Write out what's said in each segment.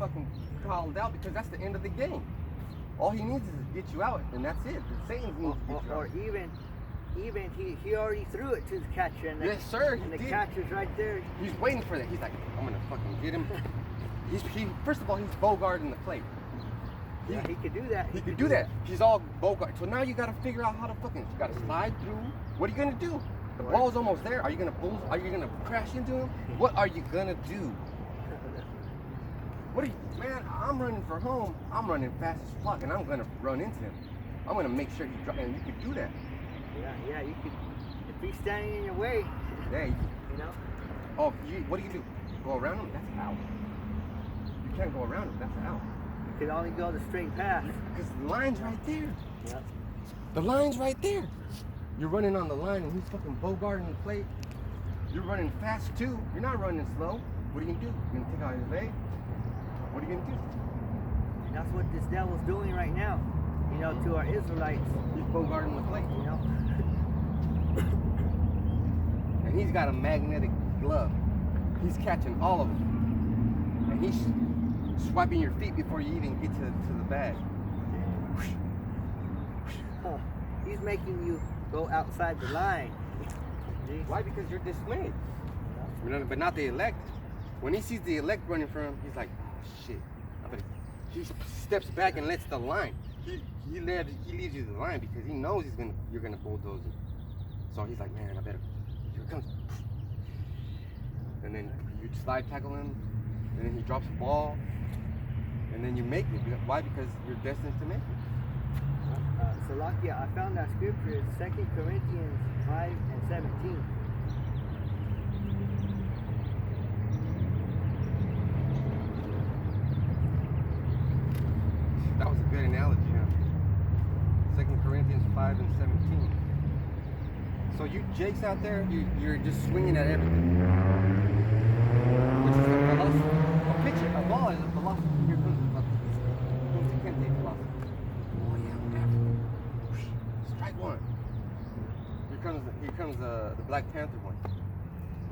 fucking called out because that's the end of the game. All he needs is to get you out, and that's it. The Satan needs to get you out. Or even he already threw it to the catcher, and Yes, sir. and the did. catcher's right there. He's waiting for that. He's like, I'm gonna fucking get him. First of all, he's bogarting the plate. He could do that. He could do that. He's all bogart. So now you gotta figure out how to fucking. You gotta slide through. What are you gonna do? The ball's almost there. Are you gonna bull? Are you gonna crash into him? What are you gonna do? What are you, man? I'm running for home. I'm running fast as fuck, and I'm gonna run into him. I'm gonna make sure he drops. And you could do that. Yeah, you could. If he's standing in your way, Yeah. you know. Oh, what do? Go around him? That's out. You can't go around him. That's out. You could only go the straight path. Because the line's right there. Yep. The line's right there. You're running on the line and he's fucking bogarting the plate. You're running fast too. You're not running slow. What are you gonna do? You're gonna take out his leg? What are you gonna do? And that's what this devil's doing right now. You know, to our Israelites. He's bogarting the plate. You know. And he's got a magnetic glove. He's catching all of them. And he's swiping your feet before you even get to the bag. Huh. He's making you go outside the line. Why? Because you're dismayed. But not the elect. When he sees the elect running from him, he's like, oh shit. He steps back and lets the line. He leaves you the line because he knows you're gonna bulldoze it. So he's like, man, I better. Here it comes. And then you slide tackle him, and then he drops the ball, and then you make it. Why? Because you're destined to make it. Salakia, I found that scripture is 2 Corinthians 5 and 17. That was a good analogy, huh? 2 Corinthians 5 and 17. So you jakes out there, you're just swinging at everything. Which is a philosophy. A picture, a ball is a philosophy. Here comes the philosophy. Comes the Kente philosophy. Oh yeah, African. Strike one. Here comes the Black Panther one.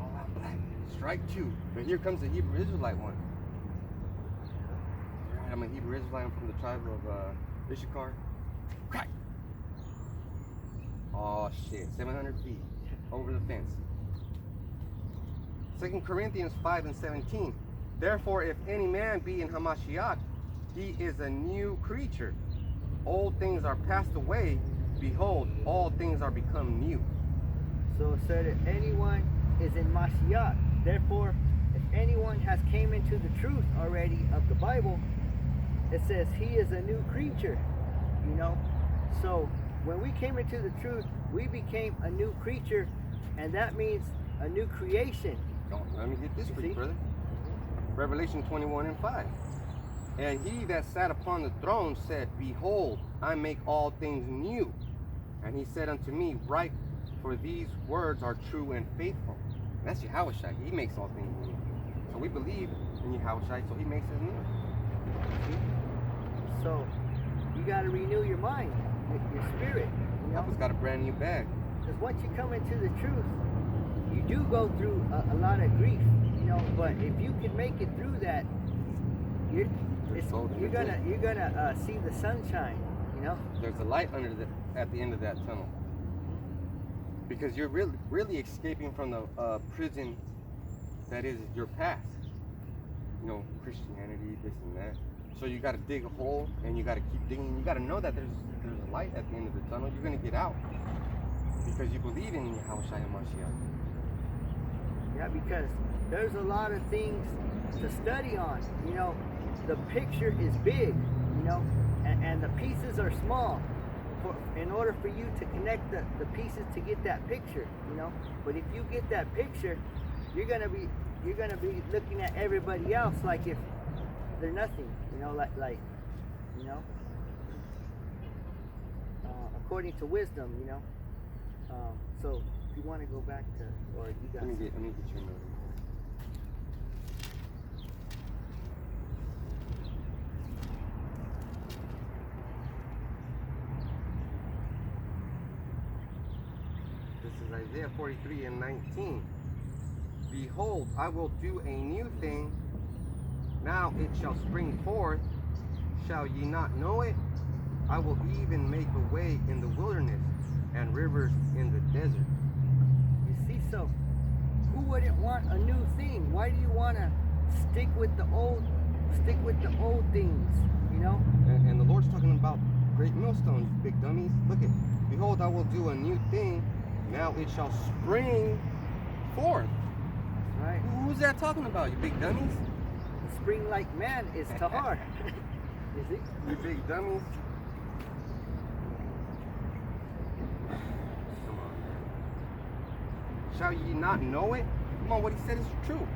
All out black. Strike two. But here comes the Hebrew Israelite one. I'm a Hebrew Israelite. I'm from the tribe of Issachar. Crack. Oh shit, 700 feet over the fence. 2 Corinthians 5 and 17. Therefore, if any man be in Hamashyach, he is a new creature. Old things are passed away. Behold, all things are become new. So it said if anyone is in Mashiach, therefore, if anyone has came into the truth already of the Bible, it says he is a new creature, you know. So when we came into the truth, we became a new creature, and that means a new creation. Let me get this for you, brother. Revelation 21 and 5. And he that sat upon the throne said, Behold, I make all things new. And he said unto me, Write, for these words are true and faithful. And that's Yahushua. He makes all things new. So we believe in Yahushua, so he makes us new. So you got to renew your mind, your spirit. You know? Papa's got a brand new bag. Because once you come into the truth, you do go through a lot of grief, you know. But if you can make it through that, you're gonna see the sunshine, you know. There's a light at the end of that tunnel, because you're really escaping from the prison that is your past. You know, Christianity, this and that. So you got to dig a hole, and you got to keep digging. You got to know that there's a light at the end of the tunnel. You're gonna get out because you believe in Yahushua and Mashiach. Yeah, because there's a lot of things to study on. You know, the picture is big, you know, and the pieces are small. In order for you to connect the pieces to get that picture, you know. But if you get that picture, you're gonna be looking at everybody else like if they're nothing, you know, like you know, according to wisdom, you know. So if you want to go back to, or you guys. Let me get your note. This is Isaiah 43 and 19. Behold, I will do a new thing. Now it shall spring forth. Shall ye not know it? I will even make a way in the wilderness and rivers in the desert. You see, so who wouldn't want a new thing? Why do you want to stick with the old things, you know? And the Lord's talking about great millstones, big dummies. Look it. Behold, I will do a new thing. Now it shall spring forth. Right. Who's that talking about, you big dummies? Spring like man is Tahar. You see? You big dummies. Come on, man. Shall ye not know it? Come on, what he said is true.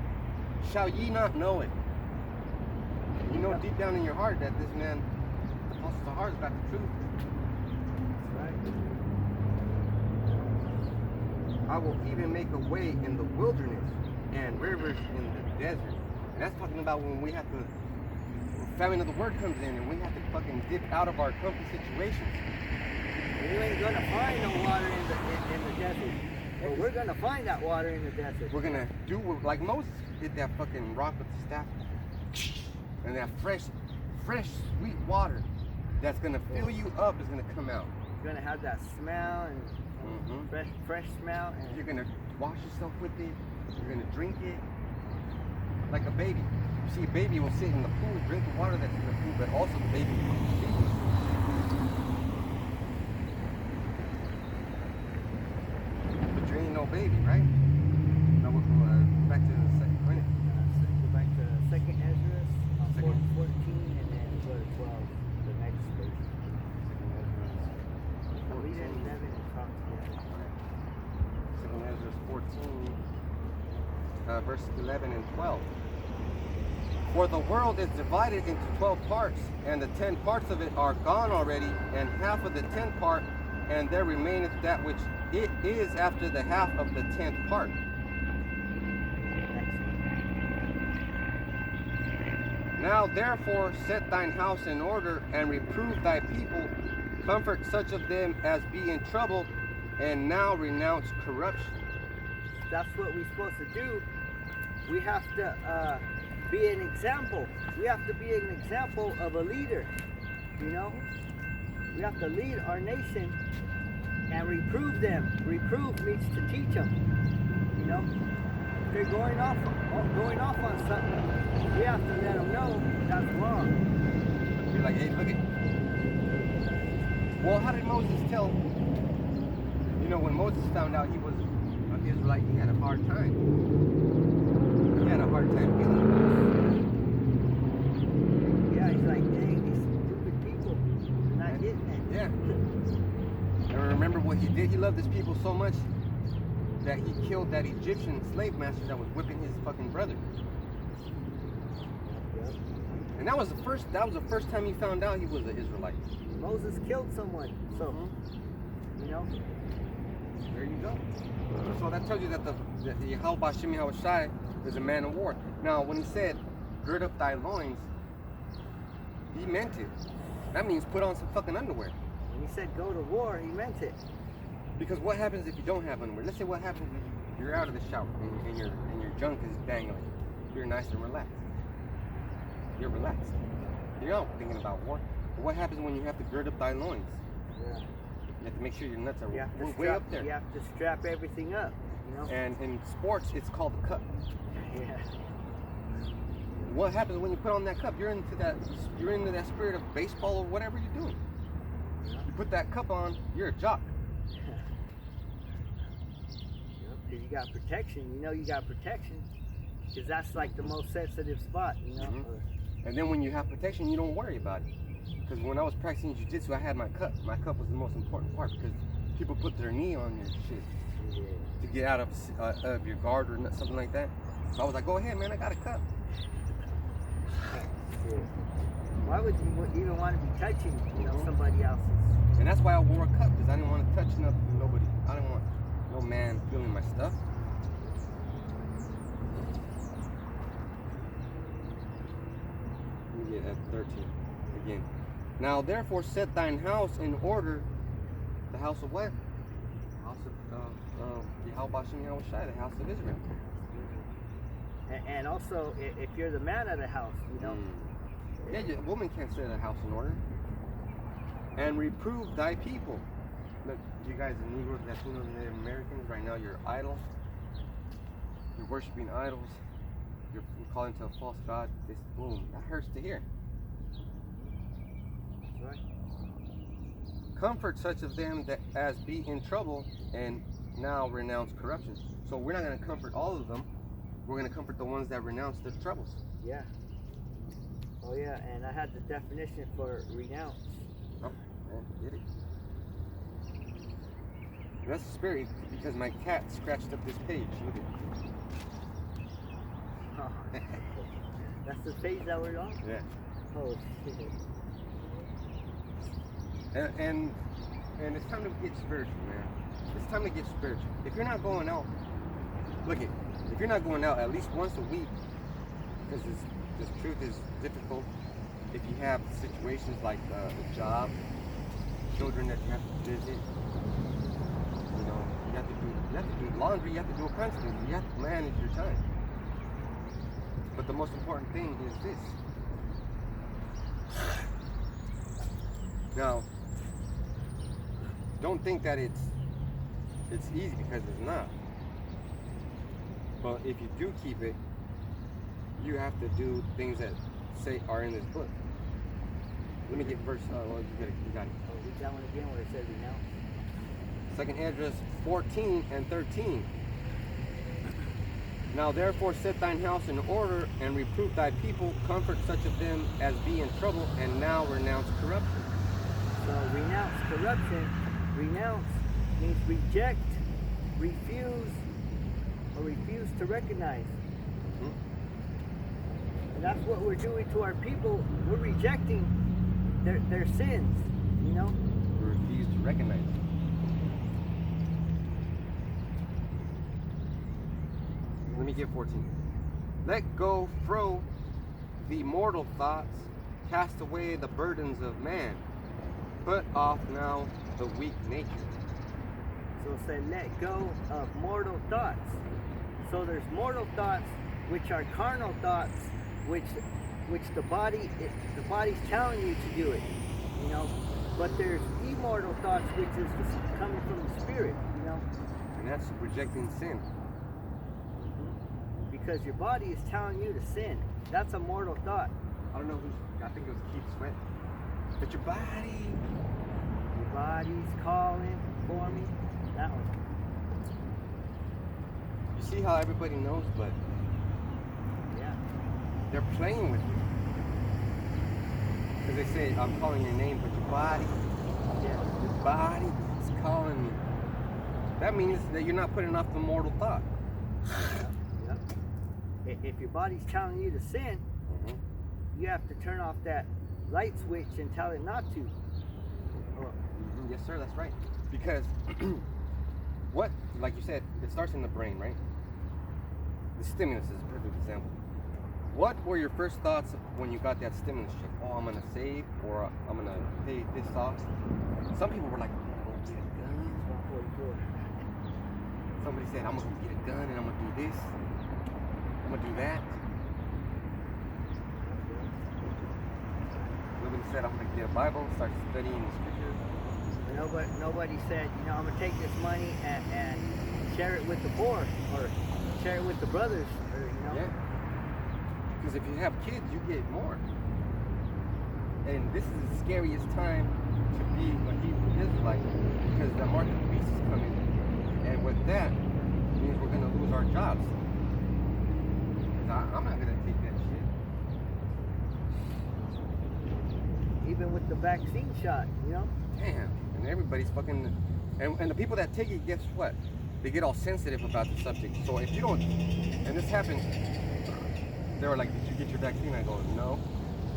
Shall ye not know it? You know deep down in your heart that this man, Apostle Tahar, has got the truth. That's right. I will even make a way in the wilderness and rivers in the desert. And that's talking about when we have to, famine of the word comes in and we have to fucking dip out of our comfy situations. You ain't gonna find no water in the desert. But we're gonna find that water in the desert. We're gonna do like Moses did, that fucking rock with the staff. And that fresh, sweet water that's gonna fill you up is gonna come out. You're gonna have that smell and fresh smell. And you're gonna wash yourself with it. You're gonna drink it like a baby. You see, a baby will sit in the pool, drink the water that's in the pool, but also the baby will sleep in the pool. But you ain't no baby, right? Now we'll go back to the second Corinthians. Go back to second Ezra, Second. 14, and then go to 12, the next page. I'll read it 11 and talk together. Second Ezra 14, verses 11 and 12. For the world is divided into 12 parts, and the 10 parts of it are gone already, and half of the 10th part, and there remaineth that which it is after the half of the 10th part. Now therefore set thine house in order, and reprove thy people, comfort such of them as be in trouble, and now renounce corruption. That's what we're supposed to do. We have to be an example. We have to be an example of a leader, you know? We have to lead our nation and reprove them. Reprove means to teach them, you know? If they're going off on something, we have to let them know that's wrong. Be like, hey, look it. Well, how did Moses tell? You know, when Moses found out he was an Israelite, he had a hard time. He had a hard time feeling. Yeah, he's like, dang, these stupid people, they're not getting it. Yeah. And remember what he did? He loved his people so much that he killed that Egyptian slave master that was whipping his fucking brother. And that was the first time he found out he was an Israelite. Moses killed someone, so you know. There you go. So that tells you that the Hamashyach is a man of war. Now, when he said, "Gird up thy loins," he meant it. That means put on some fucking underwear. When he said go to war, he meant it. Because what happens if you don't have underwear? Let's say what happens if you're out of the shower and your junk is dangling. You're nice and relaxed. You're relaxed. You're not thinking about war. But what happens when you have to gird up thy loins? Yeah. You have to make sure your nuts are way strap, up there. You have to strap everything up, you know. And in sports, it's called a cup. Yeah. What happens when you put on that cup? You're into that spirit of baseball or whatever you're doing. You put that cup on, you're a jock. Because you got protection. You know you got protection. Because that's like the most sensitive spot, you know. And then when you have protection, you don't worry about it. Because when I was practicing jiu-jitsu, I had my cup. My cup was the most important part because people put their knee on your shit to get out of your guard or something like that. So I was like, go ahead, man, I got a cup. Why would you even want to be touching, somebody else's? And that's why I wore a cup, because I didn't want to touch nobody. I didn't want no man feeling my stuff. Let me get at 13 again. Now therefore set thine house in order. The house of what? House of the Hamashyach, the house of Israel. And also, if you're the man of the house, you know. Yeah, a woman can't set a house in order. And reprove thy people. Look, you guys, the Negroes, Latinos, and Native Americans, right now you're idle. You're worshiping idols. You're calling to a false god. This, boom, that hurts to hear. That's right. Comfort such of them that as be in trouble and now renounce corruption. So we're not going to comfort all of them. We're going to comfort the ones that renounce their troubles. Yeah. Oh yeah, and I had the definition for renounce. Oh, man, get it. And that's scary because my cat scratched up this page. Look at Oh. That's the page that we're on? it. Yeah. Oh shit. And it's time to get spiritual, man. It's time to get spiritual. If you're not going out, look it. If you're not going out at least once a week, because this truth is difficult. If you have situations like a job, children that you have to visit, you know, you have to do laundry, you have to do a bunch of things. You have to manage your time. But the most important thing is this. Now, don't think that it's easy, because it's not. But if you do keep it, you have to do things that say are in this book. Let me get verse. Well, you got it. Oh, read that one again where it says renounce. Second Esdras 14 and 13. Now therefore set thine house in order and reprove thy people, comfort such of them as be in trouble, and now renounce corruption. So renounce corruption. Renounce means reject, refuse, or refuse to recognize. Mm-hmm. And that's what we're doing to our people. We're rejecting their sins, you know? We refuse to recognize it. Let me get 14. Let go, throw the mortal thoughts, cast away the burdens of man. Put off now the weak nature. So it said, let go of mortal thoughts. So there's mortal thoughts, which are carnal thoughts, which the body's telling you to do it, you know. But there's immortal thoughts, which is coming from the spirit, you know. And that's rejecting sin. Because your body is telling you to sin. That's a mortal thought. I don't know I think it was Keith Sweat. But your body's calling for me. That one. You see how everybody knows, but Yeah. they're playing with you. Because they say, I'm calling your name, but your body is calling me. That means that you're not putting off the mortal thought. Yep. If your body's telling you to sin, you have to turn off that light switch and tell it not to. Yes, sir, that's right. Because what, like you said, it starts in the brain, right? The stimulus is a perfect example. What were your first thoughts when you got that stimulus check? Oh, I'm gonna save, or I'm gonna pay this off. Some people were like, I'm gonna get a gun. 144. Somebody said, I'm gonna get a gun and I'm gonna do this. I'm gonna do that. Nobody said, I'm gonna get a Bible, start studying the scriptures. Nobody said, you know, I'm gonna take this money and share it with the poor, or share it with the brothers, or you know. Yeah. Because if you have kids, you get more. And this is the scariest time to be a Hebrew Israelite, because the mark of the beast is coming. And with that, it means we're gonna lose our jobs. Because I'm not gonna take that shit. Even with the vaccine shot, you know. Damn. And everybody's fucking, and the people that take it, guess what? They get all sensitive about the subject. So if you don't, and this happened, they were like, did you get your vaccine? I go, no.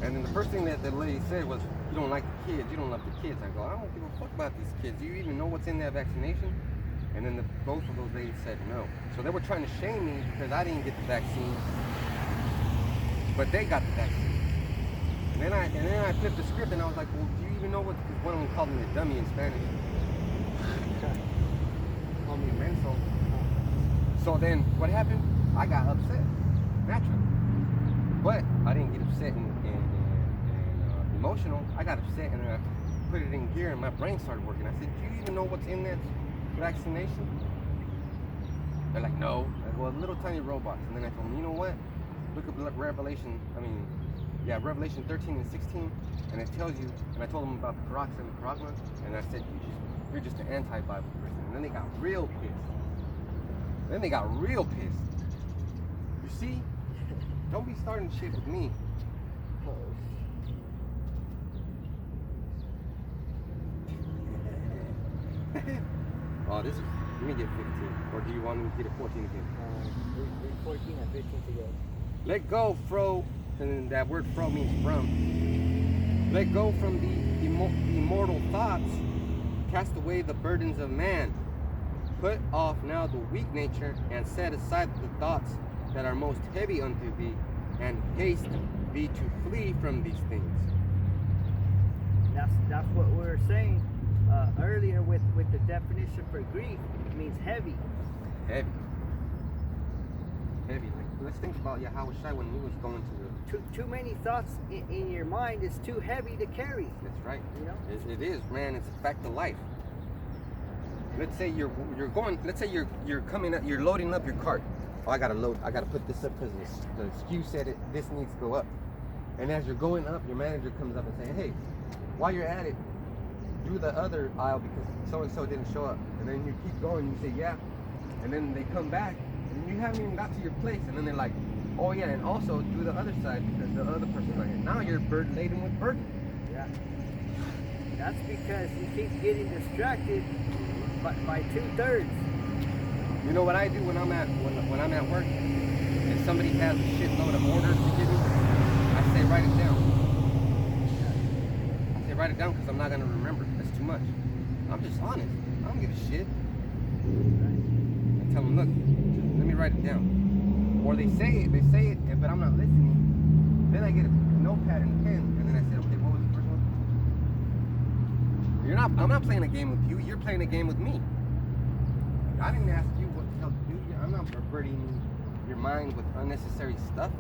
And then the first thing that the lady said was, you don't like the kids, you don't love the kids. I go, I don't give a fuck about these kids. Do you even know what's in that vaccination? And then both of those ladies said no. So they were trying to shame me because I didn't get the vaccine, but they got the vaccine. And then I flipped the script and I was like, well, do you even know what, because one of them called me a dummy in Spanish. Called me a menso. So then what happened? I got upset. naturally. But I didn't get upset and emotional. I got upset and I put it in gear and my brain started working. I said, do you even know what's in that vaccination? They're like, no. I go, little tiny robots. And then I told them, you know what? Look up Revelation 13 and 16, and it tells you, and I told them about the peroxide and the paragma, and I said, you're just an anti-Bible person. And then they got real pissed. You see? Don't be starting shit with me. Oh, this is, let me get 15. Or do you want me to get a 14 again? 14 and 15 together. Let go, fro, and that word fro means from. Let go from the immortal thoughts. Cast away the burdens of man. Put off now the weak nature, and set aside the thoughts that are most heavy unto thee, and haste thee to flee from these things. That's what we were saying earlier with the definition for grief. It means heavy. Heavy. Like, let's think about Hamashyach when he was going to the... Too many thoughts in your mind is too heavy to carry. That's right. You know? It is, man. It's a fact of life. Let's say you're going. Let's say you're coming up. You're loading up your cart. Oh, I gotta put this up because the SKU said this needs to go up. And as you're going up, your manager comes up and says, hey, while you're at it, do the other aisle because so and so didn't show up. And then you keep going. You say yeah, and then they come back. And you haven't even got to your place, and then they're like, oh yeah, and also do the other side because the other person's not here. Now you're laden with burden. Yeah. That's because you keep getting distracted by 2/3. You know what I do when I'm at work? If somebody has a shitload of orders to give me, I say write it down. I say write it down because I'm not gonna remember. That's too much. I'm just honest. I don't give a shit. I tell them, look, let me write it down. Or they say it, but I'm not listening. Then I get a notepad and pen, and then I say, okay, what was the first one? I'm not playing a game with you. You're playing a game with me. I didn't ask you what the hell to do. I'm not perverting your mind with unnecessary stuff.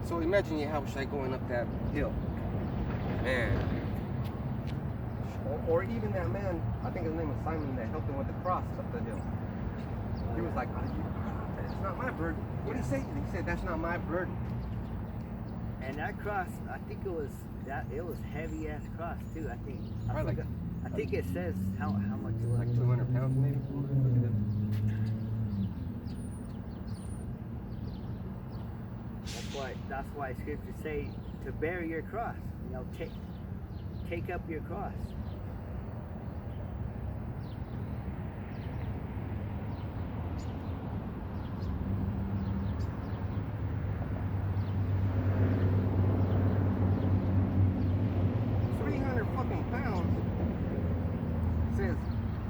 So imagine Hamashyach going up that hill, man. Or even that man, I think his name was Simon, that helped him with the cross up the hill. He was like, that's not my burden. What did he say? He said, that's not my burden. And that cross, I think it was heavy ass cross too. I think it says how much it was. Like 200 pounds maybe. That's why scriptures say to bear your cross. You know, take up your cross.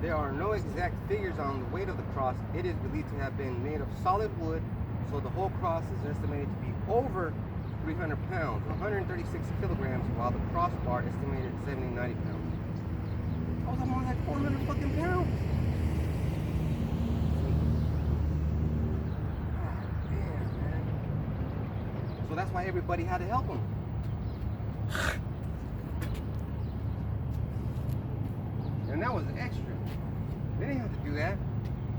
There are no exact figures on the weight of the cross. It is believed to have been made of solid wood, so the whole cross is estimated to be over 300 pounds, 136 kilograms, while the crossbar estimated 70, 90 pounds. That was more like 400 fucking pounds. God damn, man. So that's why everybody had to help him. And that was extra. They didn't have to do that.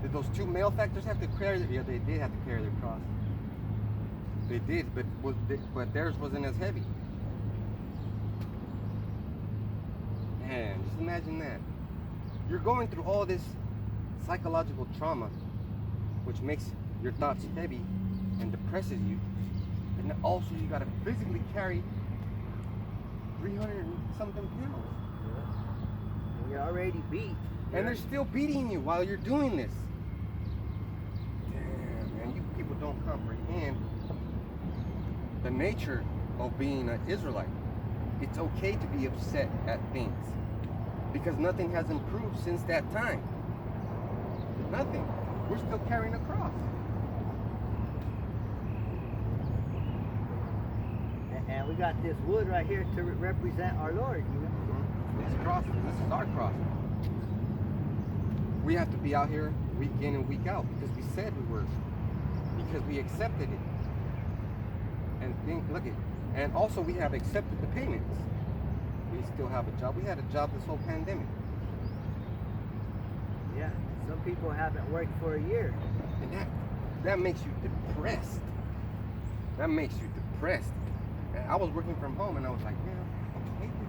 Did those two malefactors have to carry their... Yeah, they did have to carry their cross. They did, but theirs wasn't as heavy. Man, just imagine that. You're going through all this psychological trauma, which makes your thoughts heavy and depresses you. And also you gotta physically carry 300 and something pounds. You're already beat. And they're still beating you while you're doing this. Damn, man, you people don't comprehend the nature of being an Israelite. It's okay to be upset at things because nothing has improved since that time. Nothing. We're still carrying a cross. And we got this wood right here to represent our Lord, you know? This cross, this is our cross. We have to be out here week in and week out because we said we were because we accepted it. And and also we have accepted the payments. We still have a job. We had a job this whole pandemic. Yeah, some people haven't worked for a year. And that makes you depressed. That makes you depressed. And I was working from home and I was like, yeah, I hate this.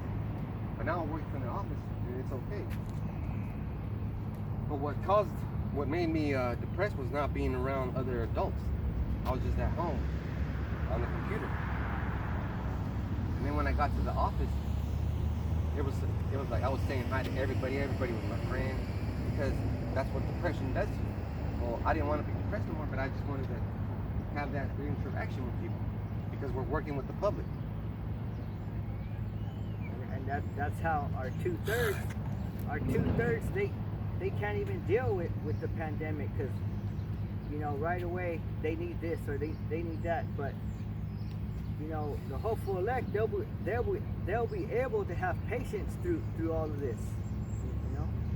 But now I'm working from the office and it's okay. But what made me depressed was not being around other adults. I was just at home on the computer. And then when I got to the office, it was like I was saying hi to everybody. Everybody was my friend, because that's what depression does to you. Well, I didn't want to be depressed anymore, but I just wanted to have that interaction with people because we're working with the public. And that's how our two-thirds, they can't even deal with the pandemic, because right away they need this or they need that. But the hopeful elect, they'll be able to have patience through all of this.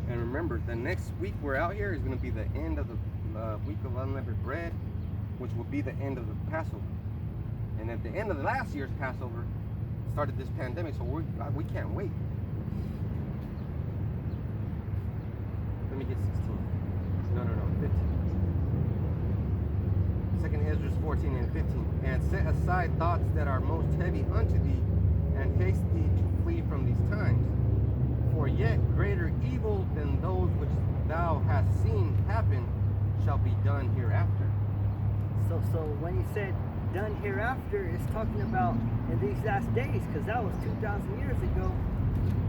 And remember, the next week we're out here is going to be the end of the week of unleavened bread, which will be the end of the Passover. And at the end of the last year's Passover started this pandemic, so we can't wait. Let me get 16. No, 15. Second Ezra 14 and 15. And set aside thoughts that are most heavy unto thee, and haste thee to flee from these times. For yet greater evil than those which thou hast seen happen shall be done hereafter. So when he said done hereafter, it's talking about in these last days, because that was 2,000 years ago,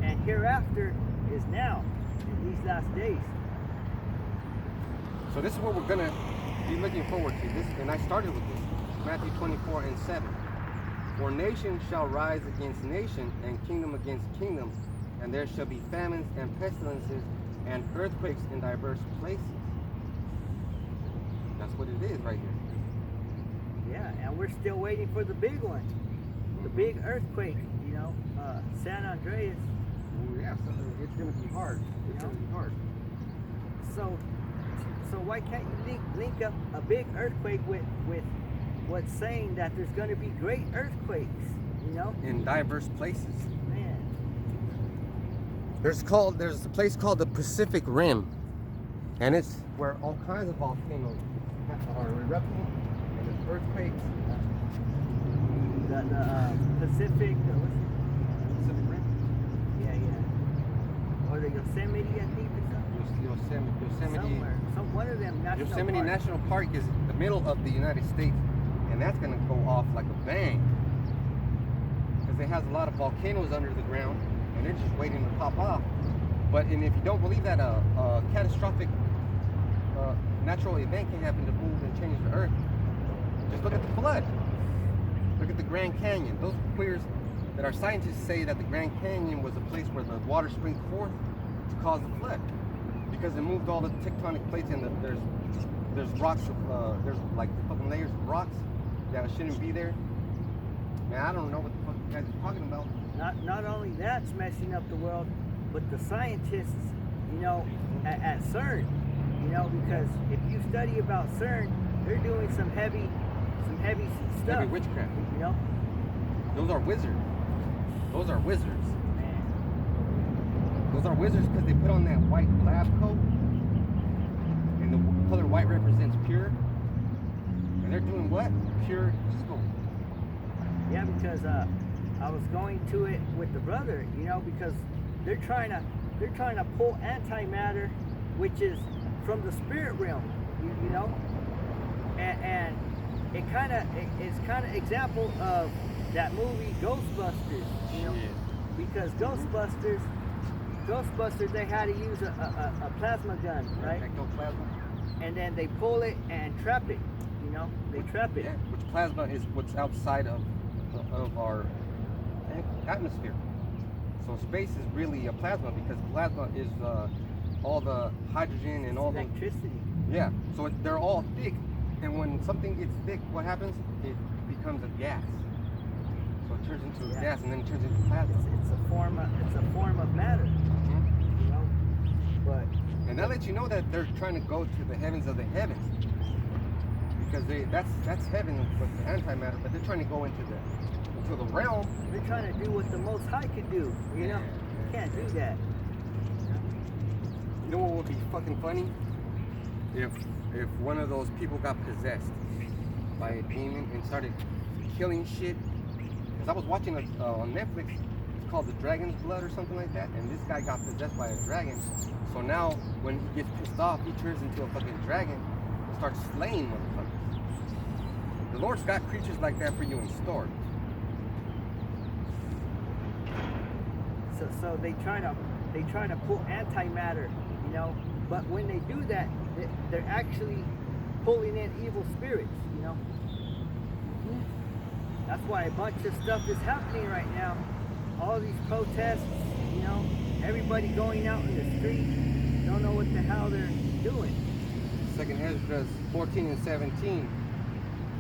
and hereafter is now, in these last days. So this is what we're gonna be looking forward to. This, and I started with this, Matthew 24 and 7. For nation shall rise against nation, and kingdom against kingdom, and there shall be famines and pestilences and earthquakes in diverse places. That's what it is right here. Yeah, and we're still waiting for the big one, the big earthquake. San Andreas. Oh, yeah, so it's gonna be hard. It's gonna be hard. So why can't you link up a big earthquake with what's saying that there's going to be great earthquakes? In diverse places. Man. There's a place called the Pacific Rim, and it's where all kinds of volcanoes are erupting, and there's earthquakes. The Pacific, Pacific Rim. Yeah. Or the Yosemite, I think, or something. Yosemite. Somewhere. One of them national Yosemite parks. National Park is the middle of the United States, and that's gonna go off like a bang, because it has a lot of volcanoes under the ground, and they're just waiting to pop off. And if you don't believe that a catastrophic natural event can happen to move and change the earth, just look at the flood. Look at the Grand Canyon. Those queers that our scientists say that the Grand Canyon was a place where the water springed forth to cause the flood, because it moved all the tectonic plates, and there's rocks of there's like fucking layers of rocks that shouldn't be there. Man, I don't know what the fuck you guys are talking about. Not only that's messing up the world, but the scientists, at CERN, because if you study about CERN, they're doing some heavy stuff. Heavy witchcraft. Those are wizards. Those are wizards. Man. Those are wizards because they put on that white lab coat, and the color white represents pure. And they're doing what? Pure evil. Yeah, because I was going to it with the brother, because they're trying to pull antimatter, which is from the spirit realm, and it's kind of example of that movie Ghostbusters, because Ghostbusters they had to use a plasma gun, right? Ectoplasma. And then they pull it and trap it, they trap it. Yeah, which plasma is what's outside of our atmosphere. So space is really a plasma, because plasma is all the hydrogen and all the electricity. Yeah, so they're all thick, and when something gets thick, what happens? It becomes a gas. So it turns into a gas, and then it turns into plasma. It's a form of matter. Mm-hmm. But and that lets you know that they're trying to go to the heavens of the heavens, because that's heaven with the antimatter, but they're trying to go into the realm. They're trying to do what the Most High could do. You know, can't do that. You know what would be fucking funny? If one of those people got possessed by a demon and started killing shit. Because I was watching on Netflix, it's called The Dragon's Blood or something like that, and this guy got possessed by a dragon. So now when he gets pissed off, he turns into a fucking dragon and starts slaying motherfuckers. The Lord's got creatures like that for you in store. So they try to pull antimatter, you know. But when they do that, they're actually pulling in evil spirits, you know. That's why a bunch of stuff is happening right now. All these protests, you know, everybody going out in the street, don't know what the hell they're doing. 2 Ezra 14 and 17.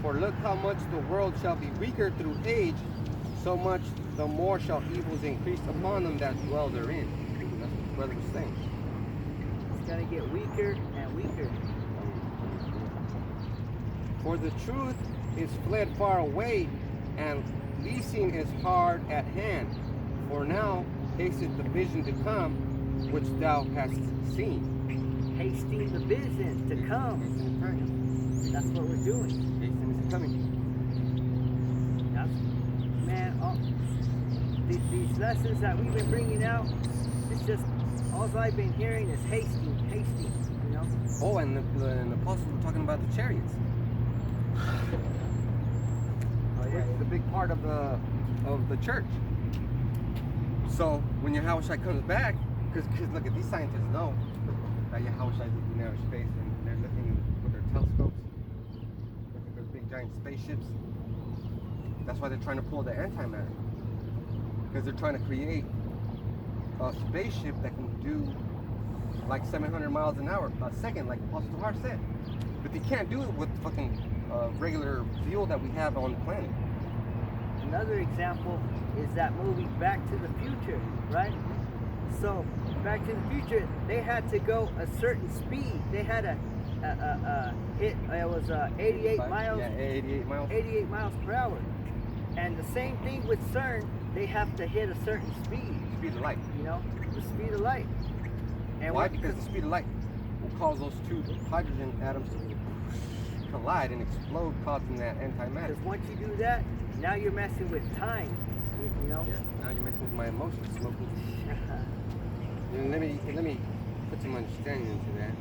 For look how much the world shall be weaker through age, so much the more shall evils increase upon them that dwell therein. That's what the brother was saying. It's gonna get weaker and weaker. For the truth is fled far away, and leasing is hard at hand. For now hasteth the vision to come, which thou hast seen. Hasting the vision to come. That's what we're doing. Hasten is coming. That's, man, these lessons that we've been bringing out, it's just, all I've been hearing is hasting, you know? Oh, and the apostles were talking about the chariots. Which is a big part of the church. So when Hamashyach comes back, because look at these scientists know that Hamashyach is in outer space, and they're looking with their telescopes, looking for big giant spaceships. That's why they're trying to pull the antimatter, because they're trying to create a spaceship that can do like 700 miles an hour a second, like Apostle Har said. But they can't do it with fucking regular fuel that we have on the planet. Another example is that movie Back to the Future, right? So Back to the Future, they had to go a certain speed. They had a hit. It was 88 miles. Yeah, 88 miles. 88 miles per hour. And the same thing with CERN. They have to hit a certain speed. Speed of light. You know, the speed of light. And why? Because the speed of light will cause those two hydrogen atoms to collide and explode, causing that antimatter. Because once you do that, now you're messing with time. You know. Yeah. Now you're messing with my emotions, smoking. And let me put some understanding into that.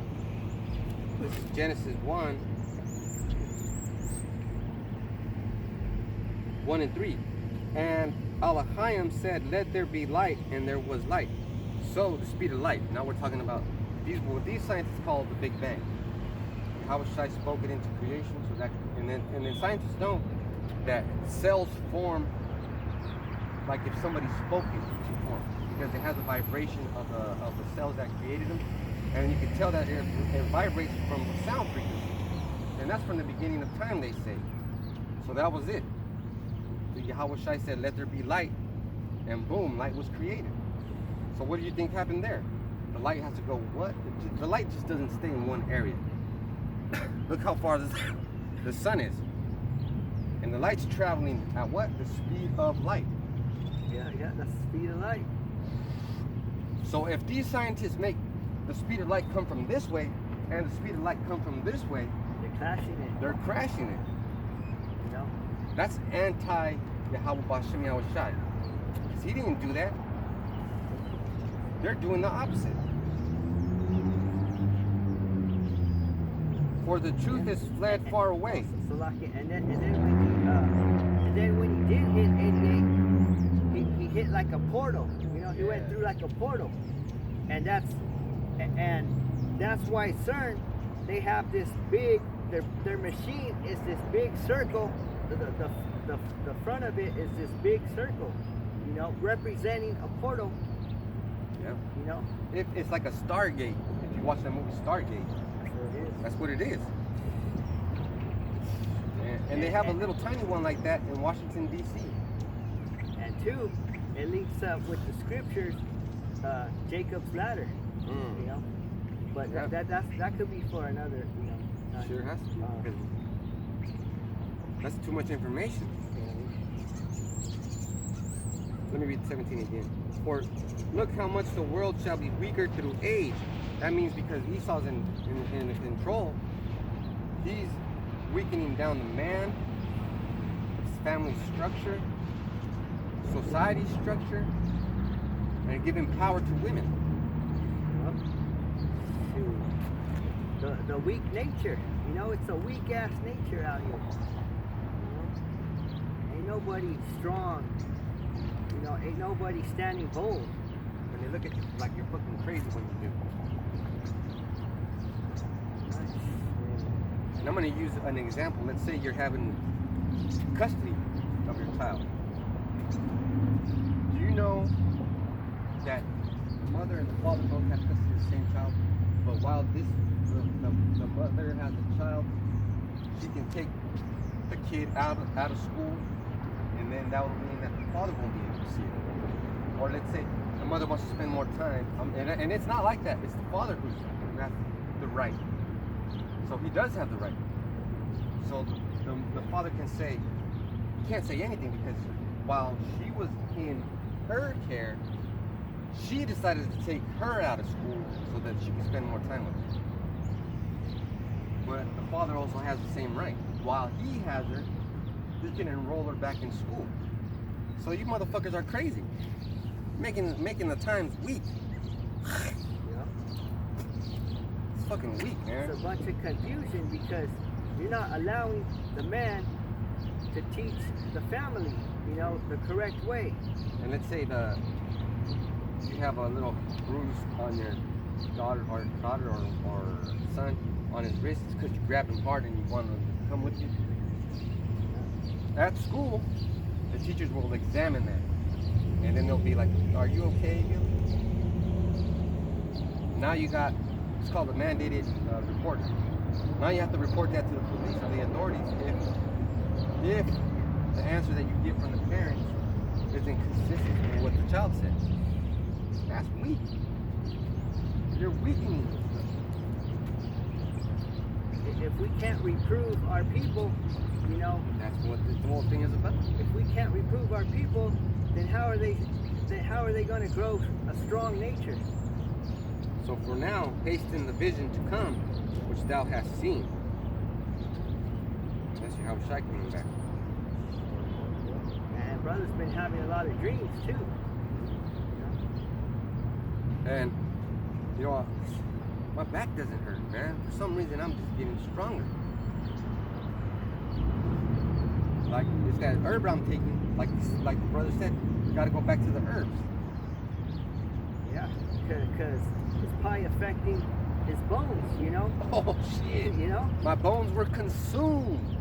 This is Genesis 1:1-3. And Elohim said, "Let there be light," and there was light. So the speed of light. Now we're talking about what these scientists call the Big Bang. Hamashyach spoke it into creation, so that, and then scientists know that cells form like if somebody spoke it to form, because it has a vibration of the cells that created them, and you can tell that it vibrates from the sound frequency, and that's from the beginning of time, they say. So that was it. So Hamashyach said, "Let there be light," and boom, light was created. So what do you think happened there? The light has to go what? The light just doesn't stay in one area. Look how far the sun is. And the light's traveling at what? The speed of light. Yeah, that's the speed of light. So if these scientists make the speed of light come from this way and the speed of light come from this way, they're crashing it. They're crashing it. You know? That's anti-Yahweh Bashem Yahushai. Because he didn't do that. They're doing the opposite. For the truth is fled far away. So like, and then when he did hit 88, he hit like a portal. You know, he went through like a portal, and that's why CERN, they have this big, their machine is this big circle. The front of it is this big circle, you know, representing a portal. Yeah. You know, it's like a Stargate. If you watch that movie Stargate. That's what it is. And they have a little tiny one like that in Washington, D.C. And two, it links up with the scriptures, Jacob's ladder. You know, but that could be for another. You know, sure has to. That's too much information. Let me read 17 again. For look how much the world shall be weaker through age. That means because Esau's in control, he's weakening down the man, his family structure, society structure, and giving power to women. The weak nature, you know, it's a weak ass nature out here. You know? Ain't nobody strong. You know, ain't nobody standing bold. When they look at you like you're fucking crazy when you do. And I'm gonna use an example. Let's say you're having custody of your child. Do you know that the mother and the father both have custody of the same child? But while the mother has a child, she can take the kid out of school, and then that will mean that the father won't be able to see it. Or let's say the mother wants to spend more time, and it's not like that. It's the father who has the right. So he does have the right. So the father can say, he can't say anything because while she was in her care, she decided to take her out of school so that she could spend more time with her. But the father also has the same right. While he has her, he can enroll her back in school. So you motherfuckers are crazy. Making the times weak. Yeah. It's fucking weak, man. It's a bunch of confusion because you're not allowing the man to teach the family, you know, the correct way. And let's say you have a little bruise on your daughter or son on his wrist because you grabbed him hard and you want him to come with you. At school, the teachers will examine that. And then they'll be like, are you okay, Gil? Now you got, it's called a mandated report. Now you have to report that to the police or the authorities if the answer that you get from the parents isn't consistent with what the child said. That's weak. You're weakening. If we can't reprove our people, you know, that's what the whole thing is about. If we can't reprove our people, then how are they going to grow a strong nature? So for now, hasten the vision to come, which thou hast seen. That's your Hamashyach coming back. And brother's been having a lot of dreams too. And you know, my back doesn't hurt, man. For some reason, I'm just getting stronger. Like it's that herb I'm taking. Like the brother said, we got to go back to the herbs. Yeah, because it's probably affecting his bones, you know. Oh shit! You know, my bones were consumed.